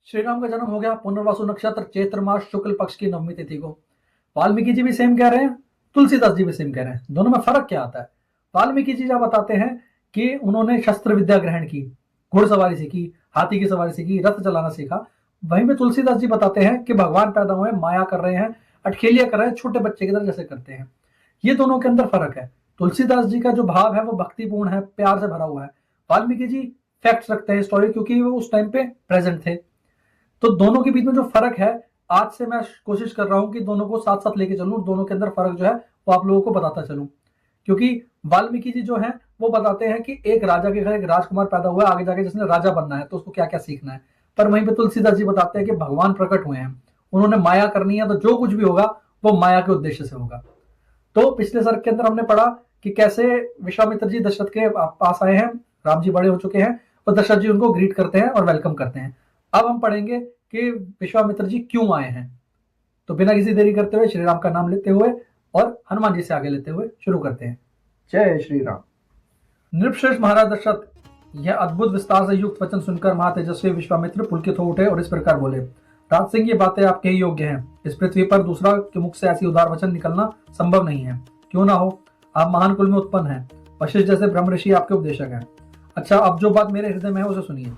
श्री राम का जन्म हो गया पुनर्वासु नक्षत्र चैत्र मास शुक्ल पक्ष की नवमी तिथि को। वाल्मीकि जी भी सेम कह रहे हैं, तुलसीदास जी भी सेम कह रहे हैं। दोनों में फर्क क्या आता है? वाल्मीकि जी जब बताते हैं कि उन्होंने शस्त्र विद्या ग्रहण की, घुड़सवारी सीखी, हाथी की सवारी सीखी, रथ चलाना सीखा, वहीं पे तुलसीदास जी बताते हैं कि भगवान पैदा हुए, माया कर रहे हैं, अटखेलिया कर रहे हैं, छोटे बच्चे की तरह जैसे करते हैं। ये दोनों के अंदर फर्क है। तुलसीदास जी का जो भाव है वो भक्तिपूर्ण है, प्यार से भरा हुआ है। वाल्मीकि जी फैक्ट्स रखते हैं, स्टोरी, क्योंकि वो उस टाइम पे प्रेजेंट थे। तो दोनों के बीच में जो फर्क है, आज से मैं कोशिश कर रहा हूं कि दोनों को साथ साथ लेके चलूं, दोनों के अंदर फर्क जो है वो आप लोगों को बताता चलूं। क्योंकि वाल्मीकि जी जो है वो बताते हैं कि एक राजा के घर एक राजकुमार पैदा हुआ, आगे जाके जिसने राजा बनना है तो उसको क्या क्या सीखना है। पर वहीं पे तुलसीदास जी बताते हैं कि भगवान प्रकट हुए हैं, उन्होंने माया करनी है, तो जो कुछ भी होगा वो माया के उद्देश्य से होगा। तो पिछले सर्ग के अंदर हमने पढ़ा कि कैसे विश्वामित्र जी दशरथ के पास आए हैं, राम जी बड़े हो चुके हैं और दशरथ जी उनको ग्रीट करते हैं और वेलकम करते हैं। अब हम पढ़ेंगे कि विश्वामित्र जी क्यों आए हैं। तो बिना किसी देरी करते हुए श्री राम का नाम लेते हुए और हनुमान जी से आगे लेते हुए शुरू करते हैं। जय श्री राम। नृपश्रेष्ठ महाराज दशरथ यह अद्भुत विस्तार से युक्त वचन सुनकर महातेजस्वी विश्वामित्र पुलकित हो उठे और इस प्रकार बोले, राज सिंह, ये बातें आपके ही योग्य हैं। इस पृथ्वी पर दूसरा के मुख से ऐसी उदार वचन निकलना संभव नहीं है। क्यों ना हो, आप महान कुल में उत्पन्न हैं, वशिष्ठ जैसे ब्रह्म ऋषि आपके उपदेशक हैं। अच्छा, अब जो बात मेरे हृदय में है उसे सुनिए।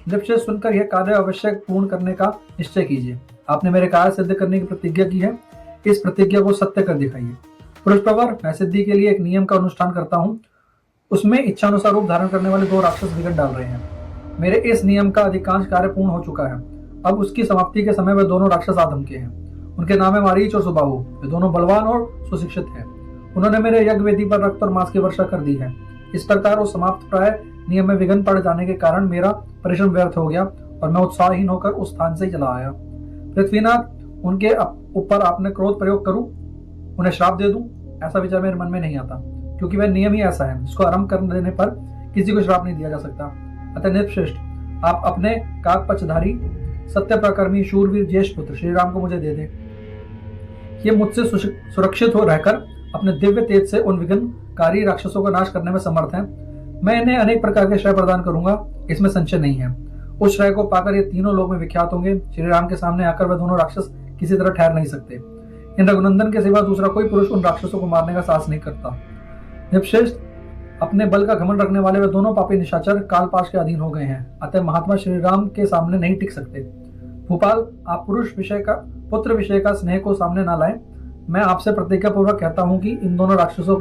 नृपश्रेष्ठ, सुनकर यह कार्य अवश्य पूर्ण करने का निश्चय कीजिए। आपने मेरे कार्य सिद्ध करने की प्रतिज्ञा की है, इस प्रतिज्ञा को सत्य कर दिखाइए। पुरुष प्रवर, मैं सिद्धि के लिए एक नियम का अनुष्ठान करता हूँ, उसमें इच्छानुसार रूप धारण करने वाले 2 राक्षस विघट डाल रहे हैं। मेरे इस नियम का अधिकांश कार्य पूर्ण हो चुका है। अब उसकी समाप्ति के समय वे दोनों राक्षस आदम के हैं। उनके नाम है मारीच और सुबाहु। वे दोनों बलवान और सुशिक्षित हैं। उन्होंने मेरे यज्ञ वेदी पर रक्त और मांस की वर्षा कर दी है। इस प्रकार वो समाप्त प्राय नियम में विघ्न पड़ जाने के कारण मेरा परिश्रम व्यर्थ हो गया और मैं उत्साहहीन होकर उस स्थान से चला आया। पृथ्वीनाथ, उनके ऊपर आपने क्रोध प्रयोग करूं, उन्हें श्राप दे दूं, ऐसा विचार मेरे मन में नहीं आता, क्योंकि वह नियम ही ऐसा है जिसको आरंभ कर देने पर किसी को श्राप नहीं दिया जा सकता। अतः नृपश्रेष्ठ, आप अपने काकपचधारी सत्य प्रकर्मी शूरवीर ज्येष्ठ पुत्र श्री राम को मुझे दे दे। ये मुझसे सुरक्षित हो रहकर अपने दिव्य तेज से उन विघ्नकारी राक्षसों का नाश करने में समर्थ हैं। मैं इन्हें अनेक प्रकार के श्रेय प्रदान करूंगा, इसमें संशय नहीं है। उस श्रेय को पाकर ये तीनों लोग में विख्यात होंगे। श्री राम के सामने आकर वह दोनों राक्षस किसी तरह ठहर नहीं सकते। इन रघुनंदन के सिवा दूसरा कोई पुरुष उन राक्षसों को मारने का साहस नहीं करता। नृपश्रेष्ठ, अपने बल का घमंड रखने वाले वे दोनों पापी निशाचर कालपाश के अधीन हो गए हैं, अतः महात्मा श्री राम के सामने नहीं टिक सकते। भूपाल, आप पुत्र विषय का स्नेह को सामने ना लाएं। मैं आपसे प्रतिज्ञा पूर्वक कहता हूं कि इन दोनों राक्षसों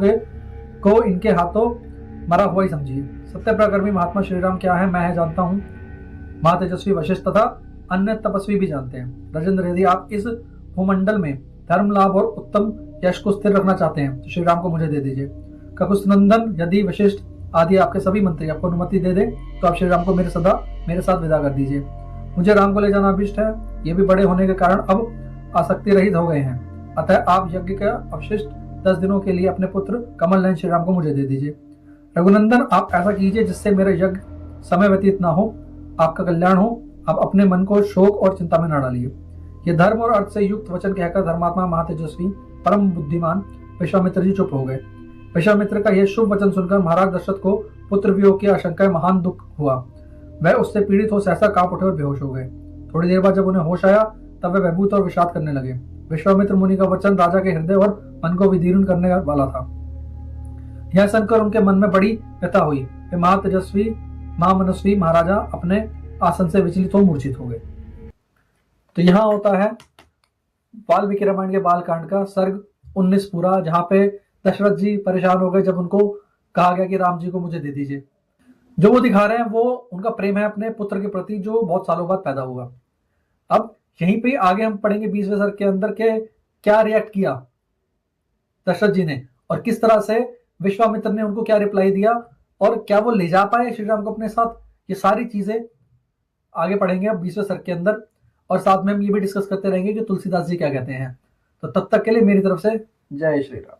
को इनके हाथों मरा हुआ ही समझिए। सत्य प्रकर्मी महात्मा श्री राम क्या है मैं जानता हूं, महातेजस्वी वशिष्ठ तथा अन्य तपस्वी भी जानते हैं। राजेंद्र, यदि आप इस भूमंडल में धर्म लाभ और उत्तम यश को स्थिर रखना चाहते हैं तो श्री राम को मुझे दे दीजिए। ककुस्तनंदन, यदि वशिष्ठ आदि आपके सभी मंत्री आपको अनुमति दे दे तो आप श्री राम को मेरे साथ विदा कर दीजिए। मुझे राम को ले जाना अभिष्ट है। ये भी बड़े होने के कारण अब आसक्ति रहित हो गए हैं, अतः आप यज्ञ का अवशिष्ट 10 दिनों के लिए अपने पुत्र कमल नयन श्री राम को मुझे दे दीजिए। रघुनंदन, आप ऐसा कीजिए जिससे मेरा यज्ञ समय व्यतीत ना हो, आपका कल्याण हो। आप अपने मन को शोक और चिंता में न डालिए। ये धर्म और अर्थ से युक्त वचन कहकर धर्मात्मा महातेजस्वी परम बुद्धिमान विश्वामित्र जी चुप हो गए। विश्वामित्र का यह शुभ वचन सुनकर महाराज दशरथ को पुत्र वियोग की आशंका महान दुख हुआ। वह उससे पीड़ित हो सहसा कांप उठे और बेहोश हो गए। थोड़ी देर बाद जब उन्हें होश आया तब वे भयभूत और विषाद करने लगे। विश्वामित्र मुनि का वचन राजा के हृदय और मन को विदीर्ण करने वाला था। यह सुनकर उनके मन में बड़ी व्यथा हुई। वे महातेजस्वी महामनस्वी महाराजा अपने आसन से विचलित हो मूर्छित हो गए। तो यहाँ होता है वाल्मीकि रामायण के बालकांड का सर्ग 19 पूरा, जहां पे दशरथ जी परेशान हो गए जब उनको कहा गया कि राम जी को मुझे दे दीजिए। जो वो दिखा रहे हैं वो उनका प्रेम है अपने पुत्र के प्रति, जो बहुत सालों बाद पैदा हुआ। अब यहीं पे आगे हम पढ़ेंगे 20वें सर्ग के अंदर के क्या रिएक्ट किया दशरथ जी ने और किस तरह से विश्वामित्र ने उनको क्या रिप्लाई दिया और क्या वो ले जा पाए श्री राम को अपने साथ। ये सारी चीजें आगे पढ़ेंगे अब 20वें सर्ग के अंदर, और साथ में हम ये भी डिस्कस करते रहेंगे कि तुलसीदास जी क्या कहते हैं। तो तब तक के लिए मेरी तरफ से जय श्री राम।